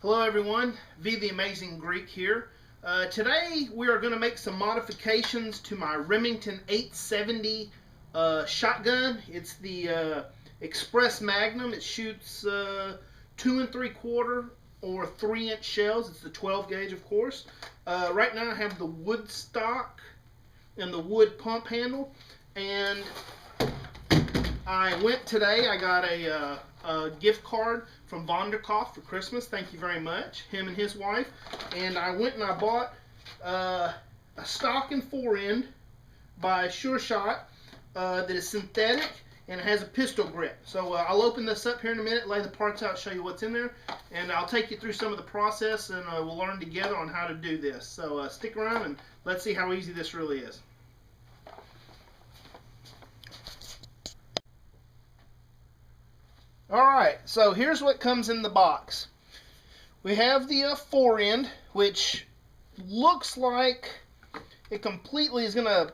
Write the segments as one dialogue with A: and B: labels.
A: Hello everyone, V the Amazing Greek here. Today we are going to make some modifications to my Remington 870 shotgun. It's the Express Magnum. It shoots 2 3/4 or 3-inch shells. It's the 12 gauge, of course. Right now I have the wood stock and the wood pump handle, and I went today. I got a gift card from vondercof for Christmas. Thank you very much, him and his wife. And I went and I bought a stock and forend by Sure Shot that is synthetic and it has a pistol grip. So I'll open this up here in a minute, lay the parts out, show you what's in there, and I'll take you through some of the process, and we'll learn together on how to do this. So stick around and let's see how easy this really is. Alright, so here's what comes in the box. We have the forend, which looks like it completely is going to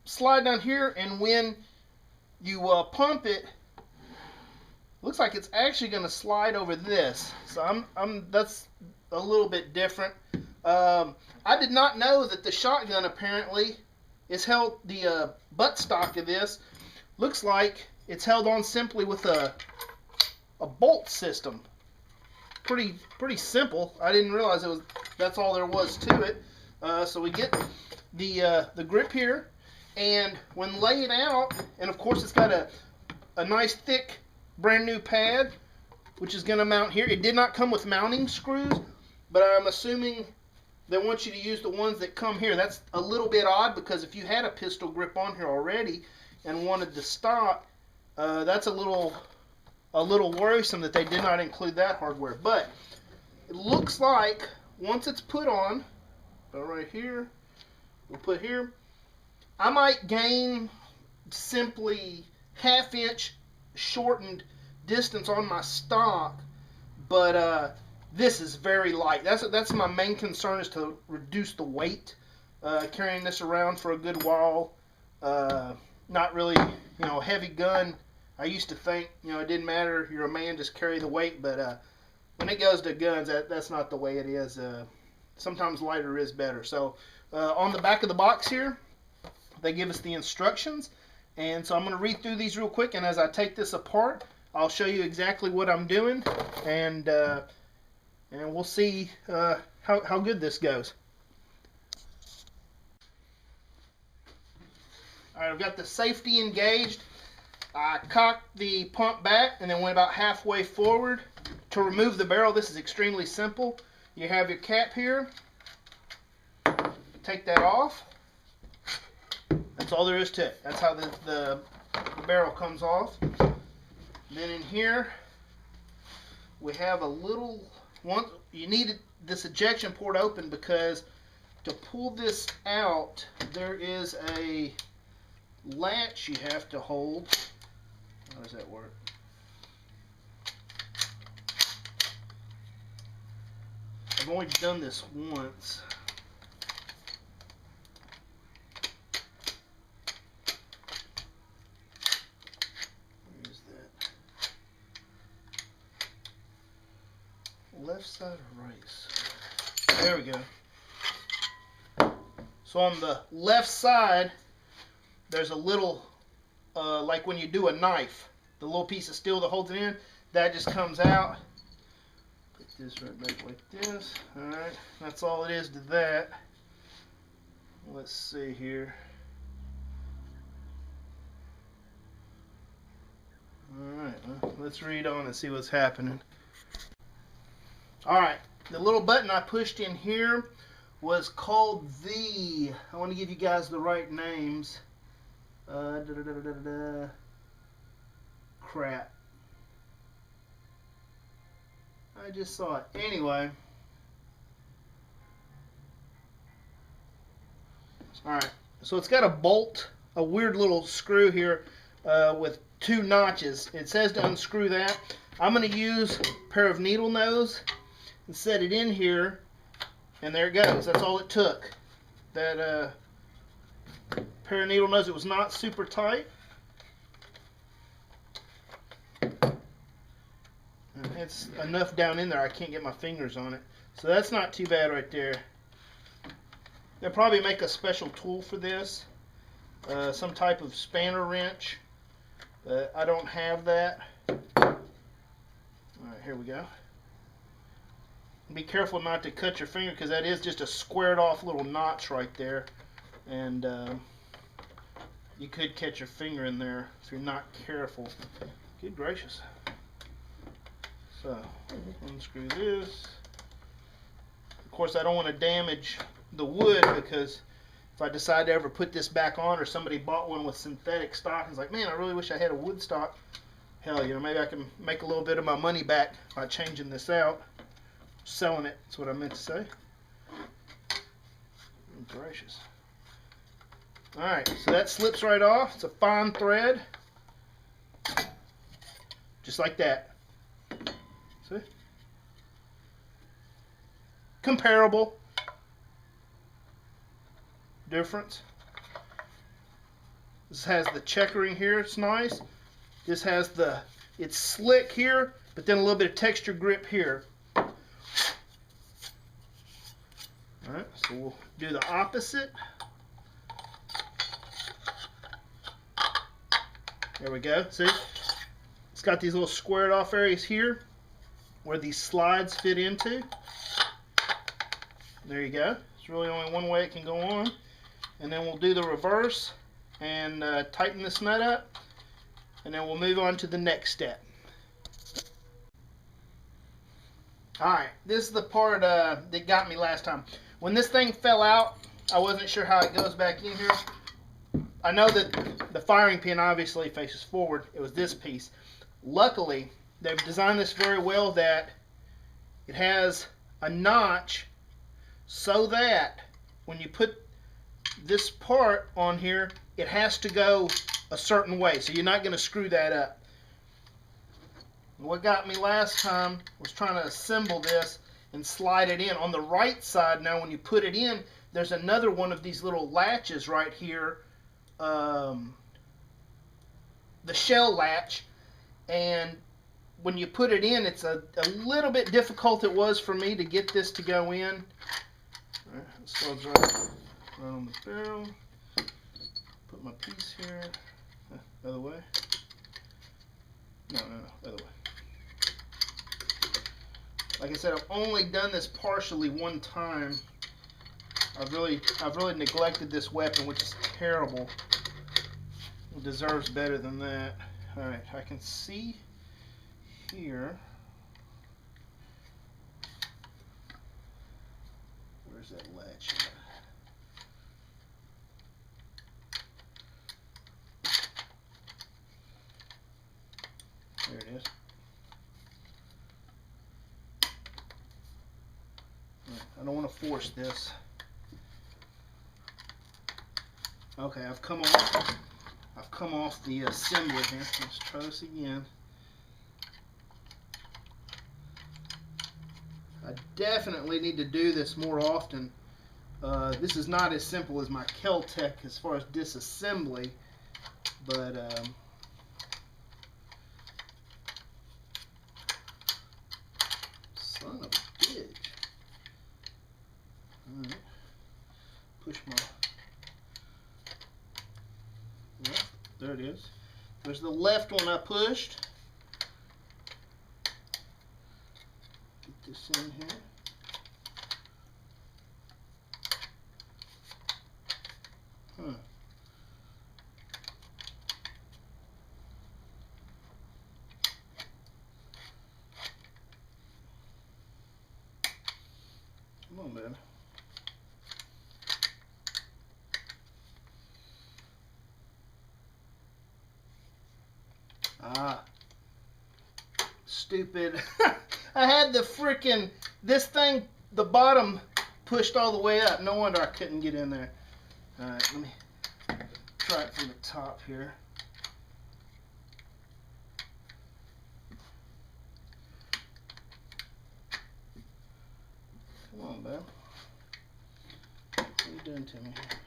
A: slide down here, and when you pump it, looks like it's actually going to slide over this. So that's a little bit different. I did not know that the shotgun apparently is held, the buttstock of this looks like it's held on simply with a bolt system. Pretty simple. I didn't realize that's all there was to it. So we get the grip here, and when laid out, and of course it's got a nice thick brand new pad which is going to mount here. It did not come with mounting screws, but I'm assuming they want you to use the ones that come here. That's a little bit odd, because if you had a pistol grip on here already and wanted to stop, that's a little worrisome that they did not include that hardware. But it looks like once it's put on, right here, we'll put here, I might gain simply half-inch shortened distance on my stock, but this is very light. That's my main concern, is to reduce the weight. Carrying this around for a good while, not really, heavy gun. I used to think, it didn't matter, you're a man, just carry the weight, but when it goes to guns, that's not the way it is. Sometimes lighter is better. So on the back of the box here, they give us the instructions, and so I'm going to read through these real quick, and as I take this apart, I'll show you exactly what I'm doing, and we'll see how good this goes. Alright, I've got the safety engaged. I cocked the pump back and then went about halfway forward. To remove the barrel, this is extremely simple. You have your cap here. Take that off. That's all there is to it. That's how the barrel comes off. Then in here, we have a little one. You need this ejection port open, because to pull this out, there is a latch you have to hold. How does that work? I've only done this once. Where is that? Left side or right side? There we go. So on the left side, there's a little, like when you do a knife, the little piece of steel that holds it in, that just comes out. Put this right back like this. Alright, that's all it is to that. Let's see here. Alright, well, let's read on and see what's happening. Alright, the little button I pushed in here was called I want to give you guys the right names. Crap. I just saw it. Anyway. Alright. So it's got a bolt, a weird little screw here with 2 notches. It says to unscrew that. I'm going to use a pair of needle nose and set it in here. And there it goes. That's all it took. That pair of needle nose. It was not super tight. it's enough down in there I can't get my fingers on it. So that's not too bad right there. They'll probably make a special tool for this, some type of spanner wrench, but I don't have that. Alright, here we go. Be careful not to cut your finger, because that is just a squared off little notch right there, and you could catch your finger in there if you're not careful. Good gracious. So, unscrew this. Of course, I don't want to damage the wood, because if I decide to ever put this back on, or somebody bought one with synthetic stock and is like, man, I really wish I had a wood stock, hell, you know, maybe I can make a little bit of my money back by changing this out. Selling it, that's what I meant to say. Oh, gracious. Alright, so that slips right off. It's a fine thread. Just like that. See? Comparable. Difference. This has the checkering here, it's nice. This has it's slick here, but then a little bit of texture grip here. Alright, so we'll do the opposite. There we go. See? It's got these little squared off areas here where these slides fit into. There you go. It's really only one way it can go on. And then we'll do the reverse and tighten this nut up. And then we'll move on to the next step. Alright, this is the part that got me last time. When this thing fell out, I wasn't sure how it goes back in here. I know that the firing pin obviously faces forward. It was this piece. Luckily, they've designed this very well that it has a notch so that when you put this part on here, it has to go a certain way. So you're not going to screw that up. What got me last time was trying to assemble this and slide it in. On the right side now, when you put it in, there's another one of these little latches right here, the shell latch, and when you put it in, it's a little bit difficult. It was for me to get this to go in. All right, it slides right on the barrel. Put my piece here. Other way. No, other way. Like I said, I've only done this partially one time. I've really neglected this weapon, which is terrible. It deserves better than that. Alright, I can see here. Where's that latch at? There it is. I don't want to force this. Okay, I've come off the assembly here. Let's try this again. I definitely need to do this more often. This is not as simple as my Kel-Tec as far as disassembly, but son of a bitch. Alright. Push my left. There it is. There's the left one I pushed. Get this in here. Huh. Come on, man. Ah, stupid. I had the frickin' this thing, the bottom pushed all the way up. No wonder I couldn't get in there. Alright, let me try it from the top here. Come on, man. What are you doing to me here?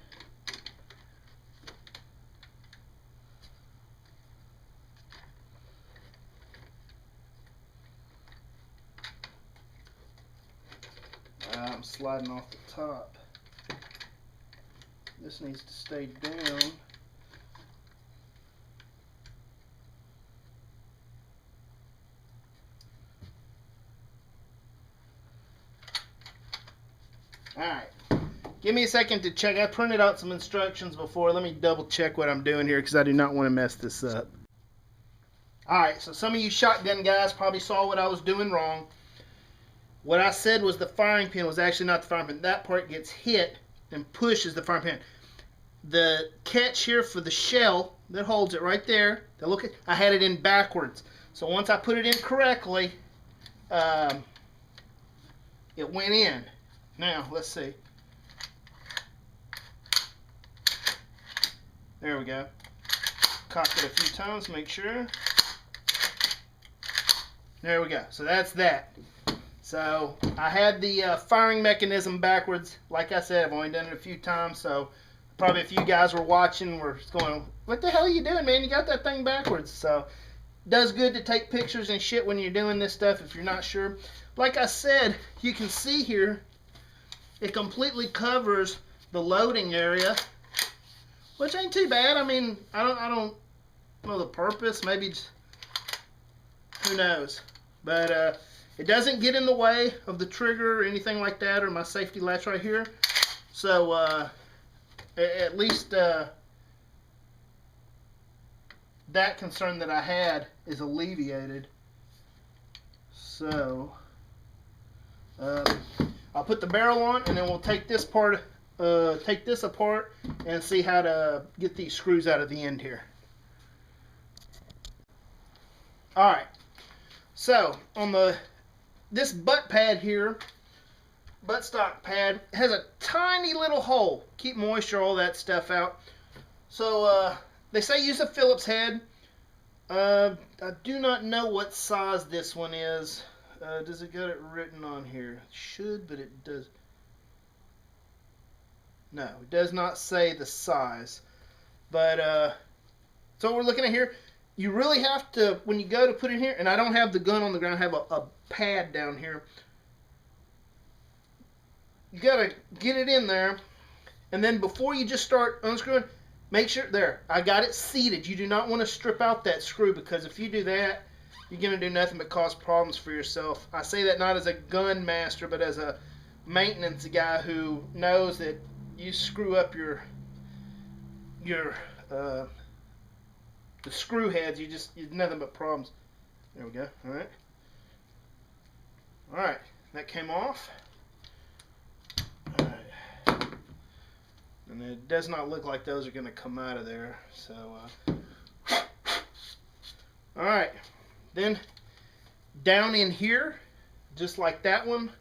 A: sliding off the top. This needs to stay down. Alright, give me a second to check. I printed out some instructions before. Let me double check what I'm doing here because I do not want to mess this up. Alright, so some of you shotgun guys probably saw what I was doing wrong. What I said was the firing pin was actually not the firing pin. That part gets hit and pushes the firing pin. The catch here for the shell that holds it right there, look, I had it in backwards. So once I put it in correctly, it went in. Now, let's see. There we go. Cock it a few times, make sure. There we go. So that's that. So I had the firing mechanism backwards. Like I said, I've only done it a few times, so probably a few guys were watching were going, what the hell are you doing, man? You got that thing backwards. So it does good to take pictures and shit when you're doing this stuff if you're not sure. Like I said, you can see here, it completely covers the loading area, which ain't too bad. I mean, I don't know the purpose. Maybe just, who knows? But it doesn't get in the way of the trigger or anything like that, or my safety latch right here. So at least that concern that I had is alleviated. So I'll put the barrel on, and then we'll take this part, take this apart, and see how to get these screws out of the end here. All right. So on this butt pad here, buttstock pad, has a tiny little hole. Keep moisture, all that stuff out. So they say use a Phillips head. I do not know what size this one is. Does it got it written on here? It should, but it does. No, it does not say the size. But so what we're looking at here, you really have to, when you go to put it in here, and I don't have the gun on the ground, I have a pad down here. You got to get it in there, and then before you just start unscrewing, make sure, there, I got it seated. You do not want to strip out that screw, because if you do that, you're going to do nothing but cause problems for yourself. I say that not as a gun master, but as a maintenance guy who knows that you screw up the screw heads, you nothing but problems. There we go. All right, that came off. All right, and it does not look like those are going to come out of there. So all right, then down in here, just like that one,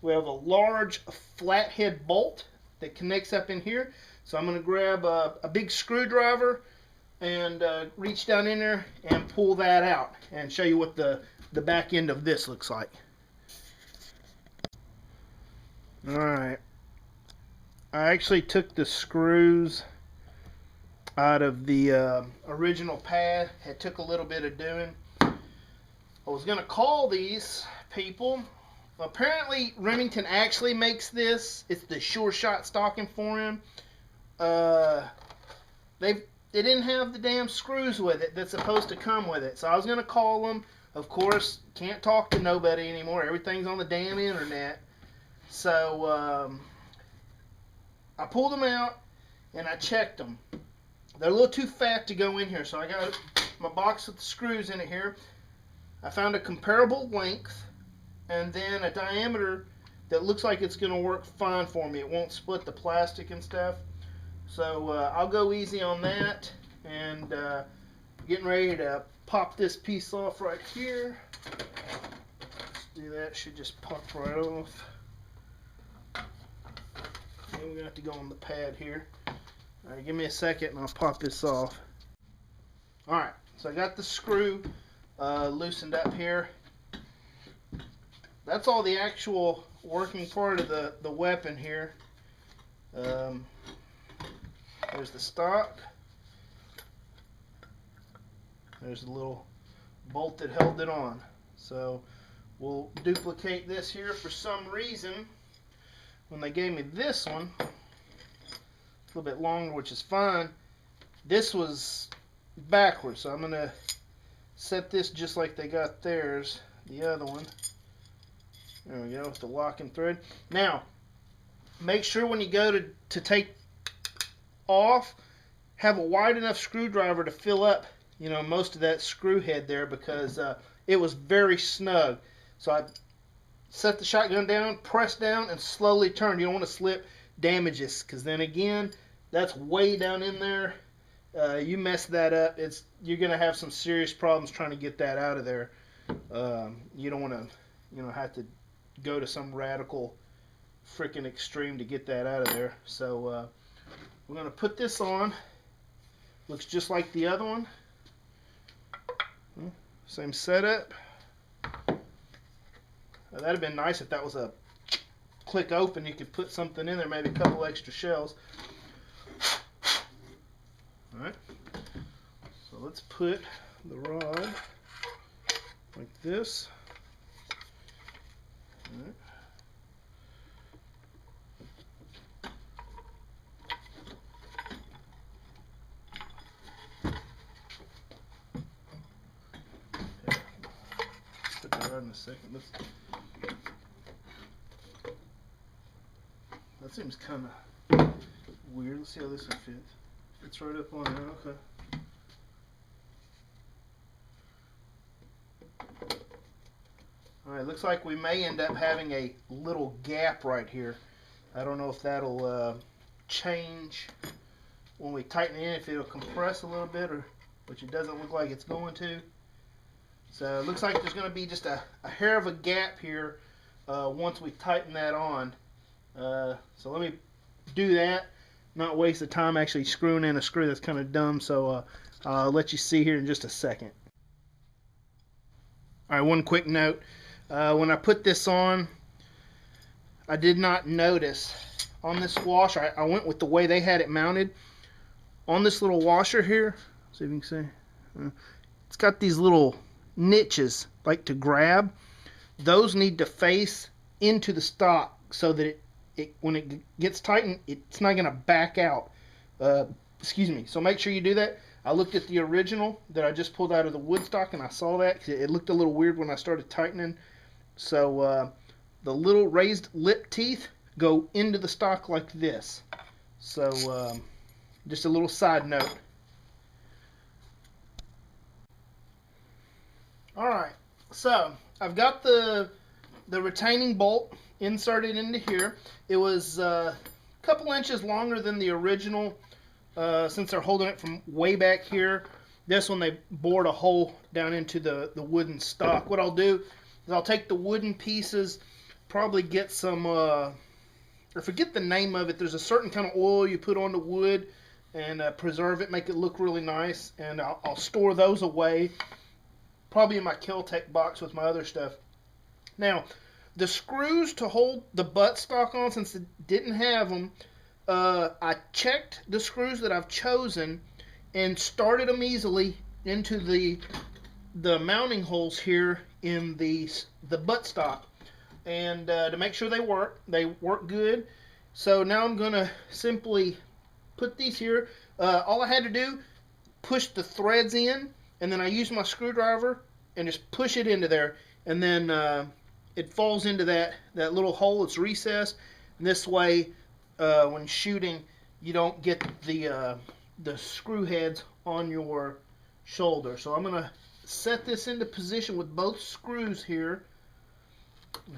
A: we have a large flathead bolt that connects up in here. So I'm going to grab a big screwdriver and reach down in there and pull that out and show you what the back end of this looks like. Alright, I actually took the screws out of the original pad. It took a little bit of doing. I was going to call these people. Apparently Remington actually makes this. It's the Sure Shot stocking forend. They didn't have the damn screws with it that's supposed to come with it. So I was going to call them. Of course, can't talk to nobody anymore. Everything's on the damn internet. So I pulled them out and I checked them. They're a little too fat to go in here. So I got my box with the screws in it here. I found a comparable length and then a diameter that looks like it's going to work fine for me. It won't split the plastic and stuff. So I'll go easy on that, and getting ready to pop this piece off right here. Let's do that. Should just pop right off. And we're going to have to go on the pad here. All right, give me a second and I'll pop this off. All right, so I got the screw loosened up here. That's all the actual working part of the weapon here. There's the stock. There's the little bolt that held it on. So we'll duplicate this here. For some reason, when they gave me this one, a little bit longer, which is fine, this was backwards. So I'm going to set this just like they got theirs, the other one. There we go, with the locking thread. Now, make sure when you go to take off, have a wide enough screwdriver to fill up, you know, most of that screw head there, because it was very snug. So I set the shotgun down, press down, and slowly turn. You don't want to slip, damage this, because then again, that's way down in there. You mess that up, you're going to have some serious problems trying to get that out of there. You don't want to, you know, have to go to some radical freaking extreme to get that out of there. So we're going to put this on. Looks just like the other one. Same setup. That'd have been nice if that was a click open. You could put something in there, maybe a couple extra shells. Alright, so let's put the rod like this. Alright. Put that rod in a second. That seems kind of weird. Let's see how this one fits. Fits right up on there. Okay. Alright, looks like we may end up having a little gap right here. I don't know if that'll change when we tighten it in, if it'll compress a little bit, or which it doesn't look like it's going to. So it looks like there's going to be just a hair of a gap here once we tighten that on. So let me do that, not waste the time actually screwing in a screw. That's kind of dumb, so I'll let you see here in just a second. Alright, one quick note. When I put this on, I did not notice on this washer, I went with the way they had it mounted. On this little washer here, see if you can see, it's got these little niches like to grab. Those need to face into the stock so that it when it gets tightened, it's not going to back out. Excuse me. So make sure you do that. I looked at the original that I just pulled out of the wood stock, and I saw that it looked a little weird when I started tightening. So the little raised lip teeth go into the stock like this. So just a little side note. Alright, so I've got the retaining bolt inserted into here. It was a couple inches longer than the original, since they're holding it from way back here. This one they bored a hole down into the wooden stock. What I'll do is I'll take the wooden pieces, probably get some, I forget the name of it, there's a certain kind of oil you put on the wood and preserve it, make it look really nice, and I'll store those away, probably in my Kel-Tec box with my other stuff. Now, the screws to hold the buttstock on, since it didn't have them, I checked the screws that I've chosen and started them easily into the mounting holes here in the buttstock, and to make sure they work good. So now I'm gonna simply put these here. All I had to do, push the threads in, and then I use my screwdriver and just push it into there, and then it falls into that little hole. It's recessed, and this way when shooting you don't get the screw heads on your shoulder. So I'm gonna set this into position with both screws here.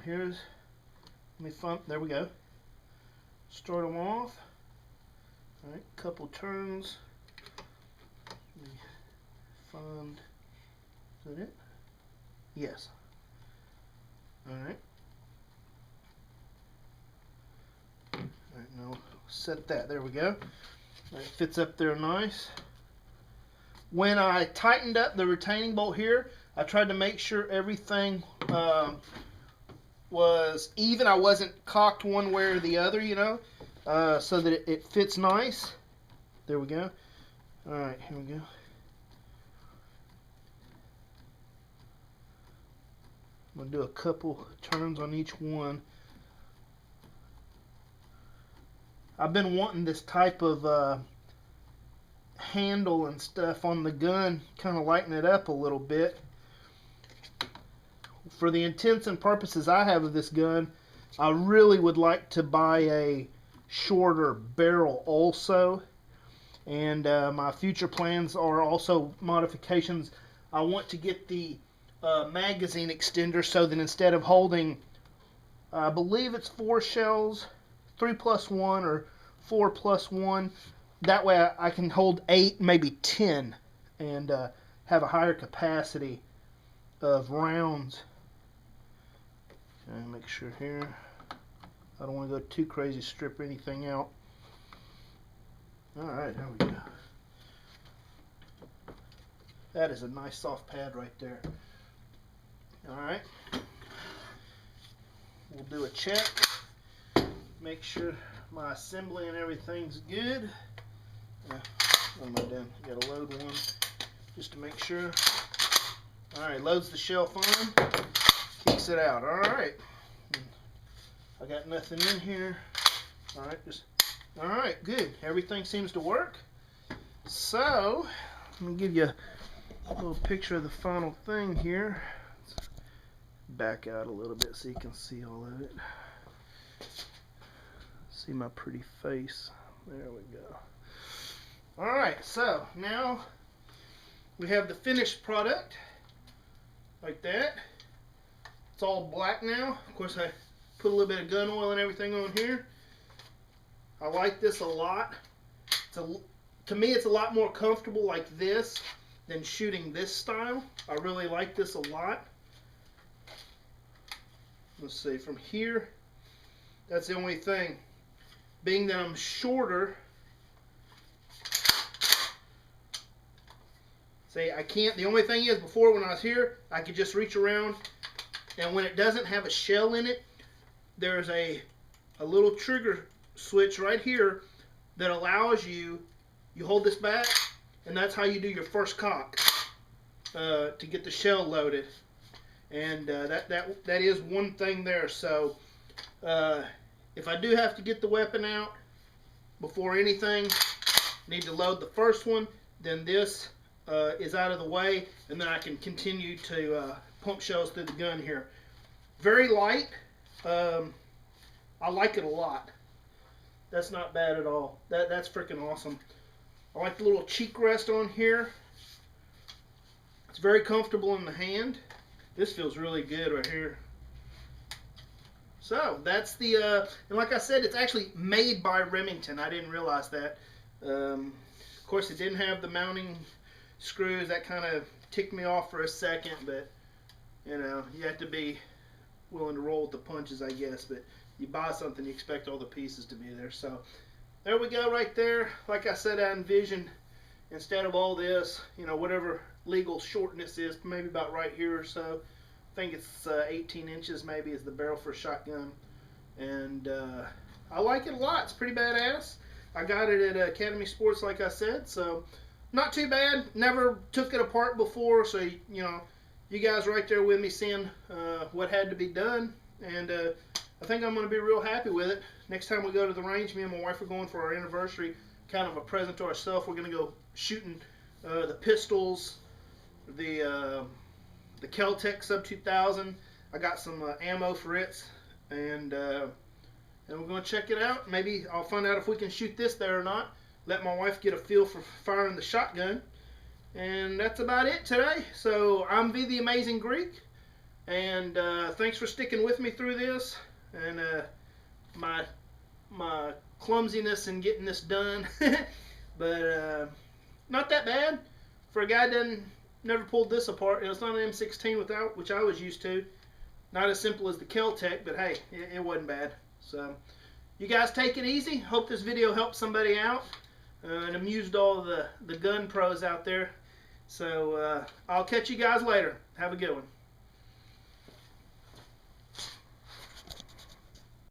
A: Let me there we go. Start them off. Alright, couple turns. Is that it? Yes. Alright. Alright, now set that. There we go. It fits up there nice. When I tightened up the retaining bolt here, I tried to make sure everything was even. I wasn't cocked one way or the other, you know, so that it fits nice. There we go. Alright, here we go. I'm going to do a couple turns on each one. I've been wanting this type of handle and stuff on the gun, kind of lighten it up a little bit. For the intents and purposes I have of this gun, I really would like to buy a shorter barrel also. And my future plans are also modifications. I want to get the magazine extender so that instead of holding, I believe it's 4 shells, 3+1 or 4+1, that way I can hold 8, maybe 10, and have a higher capacity of rounds. And make sure here, I don't want to go too crazy, strip anything out. Alright, there we go. That is a nice soft pad right there. Alright. We'll do a check. Make sure my assembly and everything's good. What am I doing? Gotta load one just to make sure. Alright, loads the shell fine. Kicks it out. Alright. I got nothing in here. Alright, alright, good. Everything seems to work. So, let me give you a little picture of the final thing here. Let's back out a little bit so you can see all of it. See my pretty face. There we go. Alright, so now we have the finished product. Like that. It's all black now. Of course, I put a little bit of gun oil and everything on here. I like this a lot. To me, it's a lot more comfortable like this than shooting this style. I really like this a lot. Let's see, from here, that's the only thing. Being that I'm shorter, see, I can't, the only thing is, before when I was here, I could just reach around, and when it doesn't have a shell in it, there's a little trigger switch right here that allows you hold this back, and that's how you do your first cock to get the shell loaded. And that is one thing there. So if I do have to get the weapon out before anything, need to load the first one, then this is out of the way, and then I can continue to pump shells through the gun here. Very light. I like it a lot. That's not bad at all. That's freaking awesome. I like the little cheek rest on here. It's very comfortable in the hand. This feels really good right here. So that's the, and like I said, it's actually made by Remington. I didn't realize that. Of course, it didn't have the mounting screws. That kind of ticked me off for a second, but you know, you have to be willing to roll with the punches, I guess. But you buy something, you expect all the pieces to be there. So there we go right there. Like I said, I envisioned, instead of all this, you know, whatever legal shortness is, maybe about right here or so. I think it's 18 inches maybe is the barrel for a shotgun. And I like it a lot. It's pretty badass. I got it at Academy Sports, like I said, so not too bad. Never took it apart before, so you know, you guys right there with me seeing what had to be done. And I think I'm going to be real happy with it. Next time we go to the range, me and my wife are going for our anniversary, kind of a present to ourselves. We're going to go shooting the pistols, the Kel-Tec Sub 2000. I got some ammo for it, and we're going to check it out. Maybe I'll find out if we can shoot this there or not. Let my wife get a feel for firing the shotgun. And that's about it today. So I'm V the Amazing Greek, and thanks for sticking with me through this, and my clumsiness in getting this done. But not that bad for a guy that never pulled this apart. It's not an M16 without, which I was used to. Not as simple as the Kel-Tec, but hey, it wasn't bad. So you guys take it easy. Hope this video helped somebody out and amused all the gun pros out there. So I'll catch you guys later. Have a good one.